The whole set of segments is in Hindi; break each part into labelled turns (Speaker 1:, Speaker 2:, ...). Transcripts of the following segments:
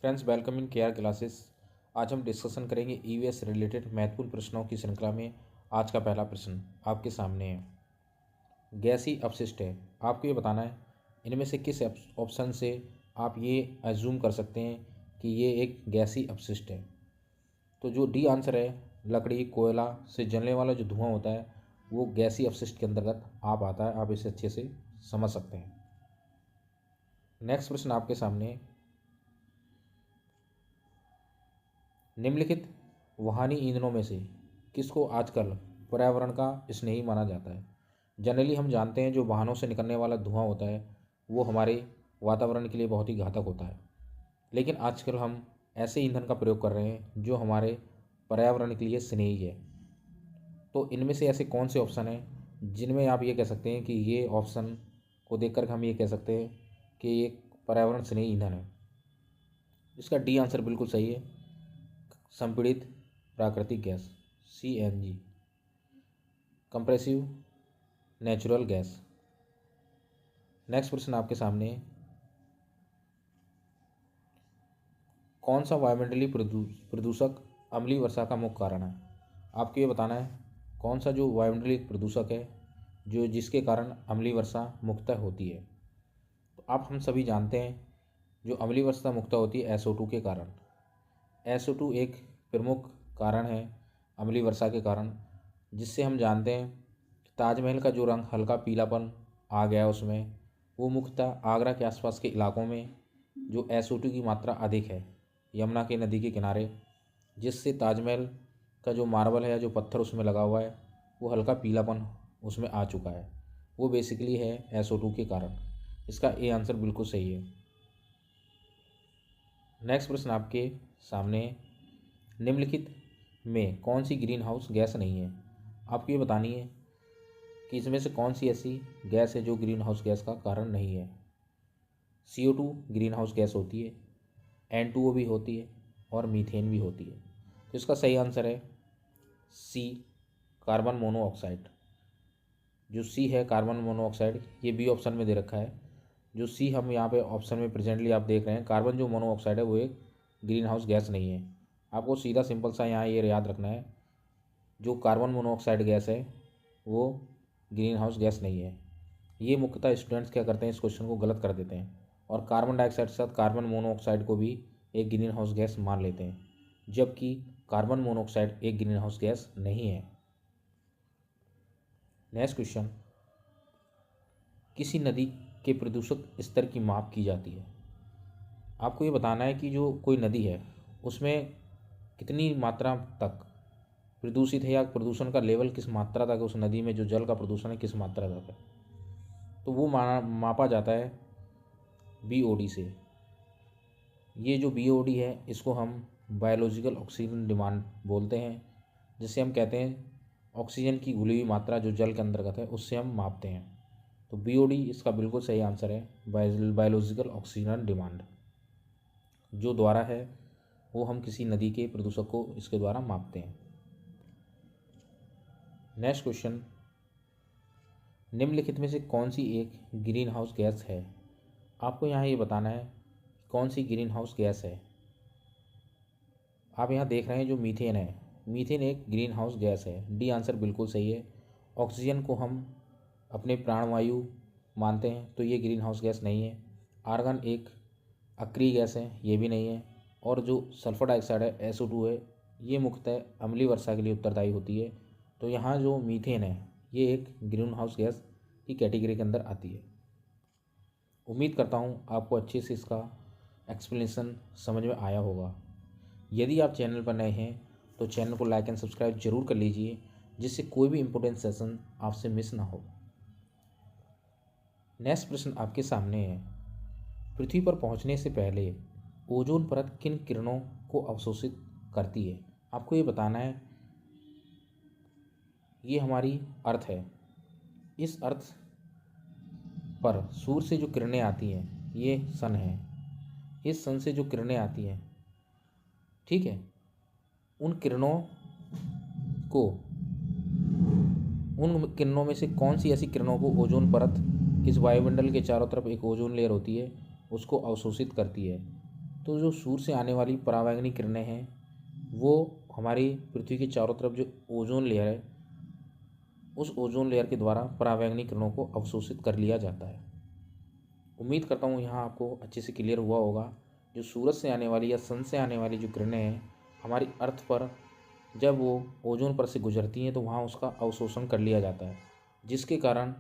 Speaker 1: Friends, welcome in KR classes. आज हम डिस्कशन करेंगे ईवीएस रिलेटेड महत्वपूर्ण प्रश्नों की श्रृंखला में। आज का पहला प्रश्न आपके सामने है, गैसीय अपशिष्ट है। आपको ये बताना है इनमें से किस ऑप्शन से आप ये एज्यूम कर सकते हैं कि ये एक गैसीय अपशिष्ट है। तो जो डी आंसर है, लकड़ी कोयला से जलने वाला जो धुआं होता है वो गैसीय अपशिष्ट के अंतर्गत आप आता है। आप इसे अच्छे से समझ सकते हैं। नेक्स्ट प्रश्न आपके सामने, निम्नलिखित वाहनी ईंधनों में से किसको आजकल पर्यावरण का स्नेही माना जाता है। जनरली हम जानते हैं जो वाहनों से निकलने वाला धुआं होता है वो हमारे वातावरण के लिए बहुत ही घातक होता है, लेकिन आजकल हम ऐसे ईंधन का प्रयोग कर रहे हैं जो हमारे पर्यावरण के लिए स्नेही है। तो इनमें से ऐसे कौन से ऑप्शन हैं जिनमें आप ये कह सकते हैं कि ये ऑप्शन को देख कर हम ये कह सकते हैं कि ये पर्यावरण स्नेही ईंधन है। इसका डी आंसर बिल्कुल सही है, संपीड़ित प्राकृतिक gas CNG, compressive natural gas. Next प्रश्न आपके सामने, कौन सा वायुमंडलीय प्रदूषक अम्लीय वर्षा का मुख्य कारण है। आपको ये बताना है कौन सा जो वायुमंडलीय प्रदूषक है जो जिसके कारण अम्लीय वर्षा मुख्यतः होती है। तो आप हम सभी जानते हैं जो अम्लीय वर्षा मुख्यतः होती है SO2 के कारण। SO2 एक प्रमुख कारण है अम्लीय वर्षा के कारण, जिससे हम जानते हैं ताजमहल का जो रंग हल्का पीलापन आ गया उसमें, वो मुख्यतः आगरा के आसपास के इलाकों में जो SO2 की मात्रा अधिक है यमुना के नदी के किनारे, जिससे ताजमहल का जो मार्बल है या जो पत्थर उसमें लगा हुआ है वो हल्का पीलापन उसमें आ चुका है। वो बेसिकली है SO2 के कारण। इसका ए आंसर बिल्कुल सही है। नेक्स्ट प्रश्न आपके सामने, निम्नलिखित में कौन सी ग्रीन हाउस गैस नहीं है। आपको ये बतानी है कि इसमें से कौन सी ऐसी गैस है जो ग्रीन हाउस गैस का कारण नहीं है। CO2 ग्रीन हाउस गैस होती है, N2O भी होती है और मीथेन भी होती है। तो इसका सही आंसर है C, कार्बन मोनोऑक्साइड। जो C है कार्बन मोनोऑक्साइड, ये बी ऑप्शन में दे रखा है। जो C हम यहाँ पे ऑप्शन में प्रेजेंटली आप देख रहे हैं, कार्बन जो मोनोऑक्साइड है वो एक ग्रीन हाउस गैस नहीं है। आपको सीधा सिंपल सा यहाँ ये याद रखना है, जो कार्बन मोनोऑक्साइड गैस है वो ग्रीन हाउस गैस नहीं है। ये मुख्यतः स्टूडेंट्स क्या करते हैं, इस क्वेश्चन को गलत कर देते हैं और कार्बन डाइऑक्साइड के साथ कार्बन मोनोऑक्साइड को भी एक ग्रीन हाउस गैस मान लेते हैं, जबकि कार्बन मोनोऑक्साइड एक ग्रीन हाउस गैस नहीं है। नेक्स्ट क्वेश्चन, किसी नदी के प्रदूषक स्तर की माप की जाती है। आपको ये बताना है कि जो कोई नदी है उसमें कितनी मात्रा तक प्रदूषित है या प्रदूषण का लेवल किस मात्रा तक है, उस नदी में जो जल का प्रदूषण है किस मात्रा तक है। तो वो मापा जाता है BOD से। ये जो BOD है इसको हम बायोलॉजिकल ऑक्सीजन डिमांड बोलते हैं, जिससे हम कहते हैं ऑक्सीजन की घुली हुई मात्रा जो जल के अंतर्गत है उससे हम मापते हैं। तो BOD इसका बिल्कुल सही आंसर है, बायोलॉजिकल ऑक्सीजन डिमांड जो द्वारा है वो हम किसी नदी के प्रदूषक को इसके द्वारा मापते हैं। नेक्स्ट क्वेश्चन, निम्नलिखित में से कौन सी एक ग्रीन हाउस गैस है। आपको यहाँ ये बताना है कौन सी ग्रीन हाउस गैस है। आप यहाँ देख रहे हैं जो मीथेन है, मीथेन एक ग्रीन हाउस गैस है। डी आंसर बिल्कुल सही है। ऑक्सीजन को हम अपने प्राणवायु मानते हैं तो ये ग्रीन हाउस गैस नहीं है। आर्गन एक अक्रिय गैस है, ये भी नहीं है। और जो सल्फर डाइऑक्साइड है SO2 है, ये मुख्यतः अम्लीय वर्षा के लिए उत्तरदायी होती है। तो यहाँ जो मीथेन है ये एक ग्रीन हाउस गैस की कैटेगरी के अंदर आती है। उम्मीद करता हूँ आपको अच्छे से इसका एक्सप्लेनेशन समझ में आया होगा। यदि आप चैनल पर नए हैं तो चैनल को लाइक एंड सब्सक्राइब जरूर कर लीजिए, जिससे कोई भी इम्पोर्टेंट सेशन आपसे मिस ना हो। नेक्स्ट प्रश्न आपके सामने है, पृथ्वी पर पहुंचने से पहले ओजोन परत किन किरणों को अवशोषित करती है। आपको ये बताना है। ये हमारी अर्थ है। इस अर्थ पर सूर्य से जो किरणें आती हैं ये सन है। इस सन से जो किरणें आती हैं, ठीक है, उन किरणों में से कौन सी ऐसी किरणों को ओजोन परत, इस वायुमंडल के चारों तरफ एक ओजोन लेयर होती है, उसको अवशोषित करती है। तो जो सूर्य से आने वाली परावैंगनी किरणें हैं वो हमारी पृथ्वी के चारों तरफ जो ओजोन लेयर है उस ओजोन लेयर के द्वारा परावैंगनी किरणों को अवशोषित कर लिया जाता है। उम्मीद करता हूँ यहाँ आपको अच्छे से क्लियर हुआ होगा। जो सूरज से आने वाली या सन से आने वाली जो किरणें हैं हमारी अर्थ पर जब वो ओजोन पर से गुजरती हैं तो वहाँ उसका अवशोषण कर लिया जाता है, जिसके कारण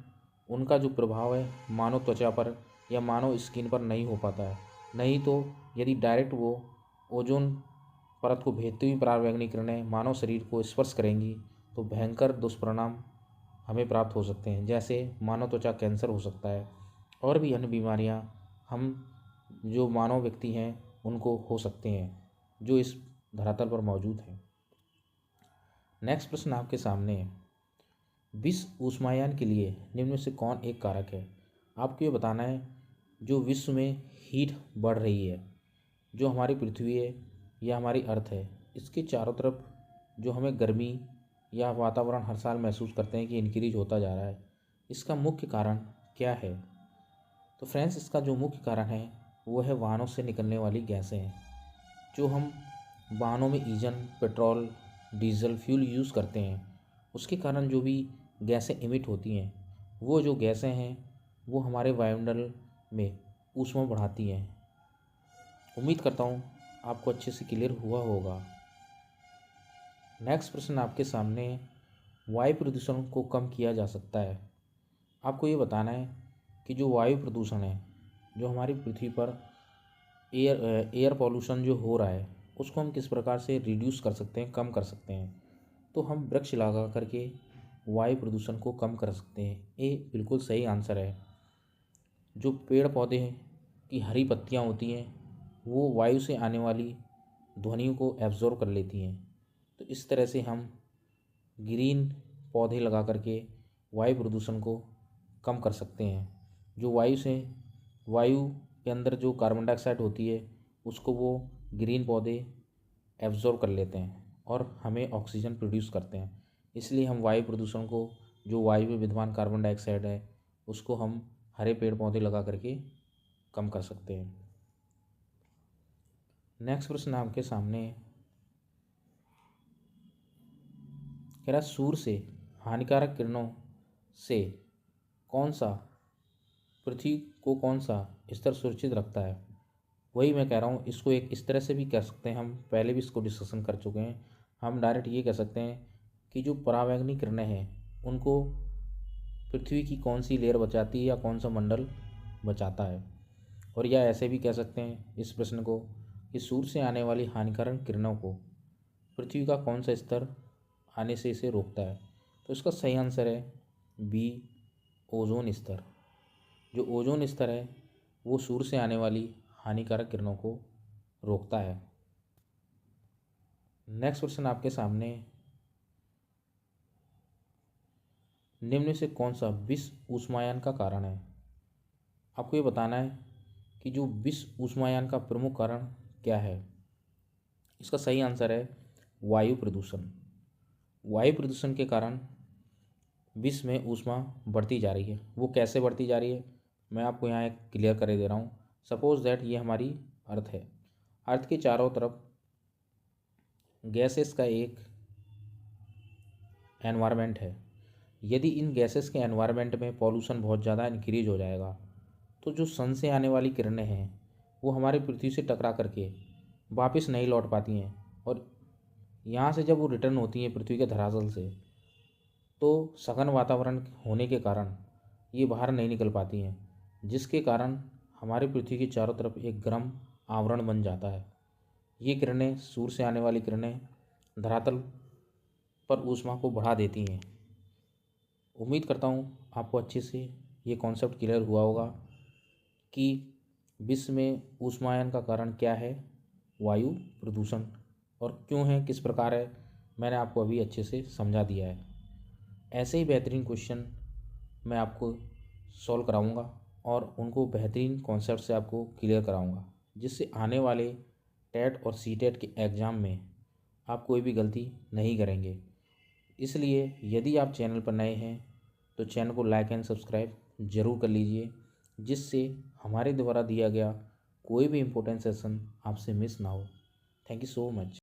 Speaker 1: उनका जो प्रभाव है मानव त्वचा पर या मानव स्किन पर नहीं हो पाता है। नहीं तो यदि डायरेक्ट वो ओजोन परत को भेदती हुई परावैंगनी किरणें मानव शरीर को स्पर्श करेंगी तो भयंकर दुष्परिणाम हमें प्राप्त हो सकते हैं, जैसे मानव त्वचा कैंसर हो सकता है और भी अन्य बीमारियां हम जो मानव व्यक्ति हैं उनको हो सकते हैं जो इस धरातल पर मौजूद हैं। नेक्स्ट प्रश्न आपके सामने है, विश्व ऊष्मायन के लिए निम्न में से कौन एक कारक है? आपको ये बताना है जो विश्व में हीट बढ़ रही है, जो हमारी पृथ्वी है या हमारी अर्थ है, इसके चारों तरफ जो हमें गर्मी या वातावरण हर साल महसूस करते हैं कि इंक्रीज होता जा रहा है, इसका मुख्य कारण क्या है? तो फ्रेंड्स, इसका जो मुख्य कारण है वो है वाहनों से निकलने वाली गैसें हैं। जो हम वाहनों में ईंधन, पेट्रोल, डीजल, फ्यूल यूज़ करते हैं उसके कारण जो भी गैसें इमिट होती हैं वो जो गैसें हैं वो हमारे वायुमंडल में ऊष्मा बढ़ाती हैं। उम्मीद करता हूँ आपको अच्छे से क्लियर हुआ होगा। नेक्स्ट प्रश्न आपके सामने है, वायु प्रदूषण को कम किया जा सकता है। आपको ये बताना है कि जो वायु प्रदूषण है जो हमारी पृथ्वी पर एयर पॉल्यूशन जो हो रहा है उसको हम किस प्रकार से रिड्यूस कर सकते हैं, कम कर सकते हैं। तो हम वृक्ष लगा करके वायु प्रदूषण को कम कर सकते हैं। ये बिल्कुल सही आंसर है। जो पेड़ पौधे की हरी पत्तियाँ होती हैं वो वायु से आने वाली ध्वनियों को एब्जॉर्ब कर लेती हैं। तो इस तरह से हम ग्रीन पौधे लगा करके वायु प्रदूषण को कम कर सकते हैं। जो वायु के अंदर जो कार्बन डाइऑक्साइड होती है उसको वो ग्रीन पौधे एब्जॉर्ब कर लेते हैं और हमें ऑक्सीजन प्रोड्यूस करते हैं। इसलिए हम वायु प्रदूषण को, जो वायु में विद्यमान कार्बन डाइऑक्साइड है, उसको हम हरे पेड़ पौधे लगा करके कम कर सकते हैं। नेक्स्ट प्रश्न आपके सामने है, कह रहा सूर्य से हानिकारक किरणों से पृथ्वी को कौन सा स्तर सुरक्षित रखता है? वही मैं कह रहा हूँ, इसको एक इस तरह से भी कह सकते हैं, हम पहले भी इसको डिस्कशन कर चुके हैं। हम डायरेक्ट ये कह सकते हैं कि जो परावैंगनी किरणें हैं उनको पृथ्वी की कौन सी लेयर बचाती है या कौन सा मंडल बचाता है। और या ऐसे भी कह सकते हैं इस प्रश्न को कि सूर्य से आने वाली हानिकारक किरणों को पृथ्वी का कौन सा स्तर आने से इसे रोकता है। तो इसका सही आंसर है बी, ओजोन स्तर। जो ओजोन स्तर है वो सूर्य से आने वाली हानिकारक किरणों को रोकता है। नेक्स्ट क्वेश्चन आपके सामने, निम्न में से कौन सा विश्व ऊष्मायन का कारण है? आपको ये बताना है कि जो विश्व ऊष्मायन का प्रमुख कारण क्या है। इसका सही आंसर है वायु प्रदूषण। वायु प्रदूषण के कारण विश्व में ऊष्मा बढ़ती जा रही है। वो कैसे बढ़ती जा रही है मैं आपको यहाँ एक क्लियर कर दे रहा हूँ। सपोज दैट ये हमारी अर्थ है। अर्थ के चारों तरफ गैसेस का एक एनवायरनमेंट है। यदि इन गैसेस के एनवायरनमेंट में पॉल्यूशन बहुत ज़्यादा इंक्रीज हो जाएगा तो जो सन से आने वाली किरणें हैं वो हमारे पृथ्वी से टकरा करके वापस नहीं लौट पाती हैं और यहाँ से जब वो रिटर्न होती हैं पृथ्वी के धरातल से तो सघन वातावरण होने के कारण ये बाहर नहीं निकल पाती हैं, जिसके कारण हमारे पृथ्वी के चारों तरफ एक गर्म आवरण बन जाता है। ये किरणें, सूर्य से आने वाली किरणें धरातल पर ऊष्मा को बढ़ा देती हैं। उम्मीद करता हूँ आपको अच्छे से ये कॉन्सेप्ट क्लियर हुआ होगा कि विश्व में ऊष्मायन का कारण क्या है, वायु प्रदूषण, और क्यों है, किस प्रकार है, मैंने आपको अभी अच्छे से समझा दिया है। ऐसे ही बेहतरीन क्वेश्चन मैं आपको सॉल्व कराऊंगा और उनको बेहतरीन कॉन्सेप्ट से आपको क्लियर कराऊंगा, जिससे आने वाले टेट और सीटेट के एग्ज़ाम में आप कोई भी गलती नहीं करेंगे। इसलिए यदि आप चैनल पर नए हैं तो चैनल को लाइक एंड सब्सक्राइब ज़रूर कर लीजिए, जिससे हमारे द्वारा दिया गया कोई भी इम्पोर्टेंट सेशन आपसे मिस ना हो। Thank you so much.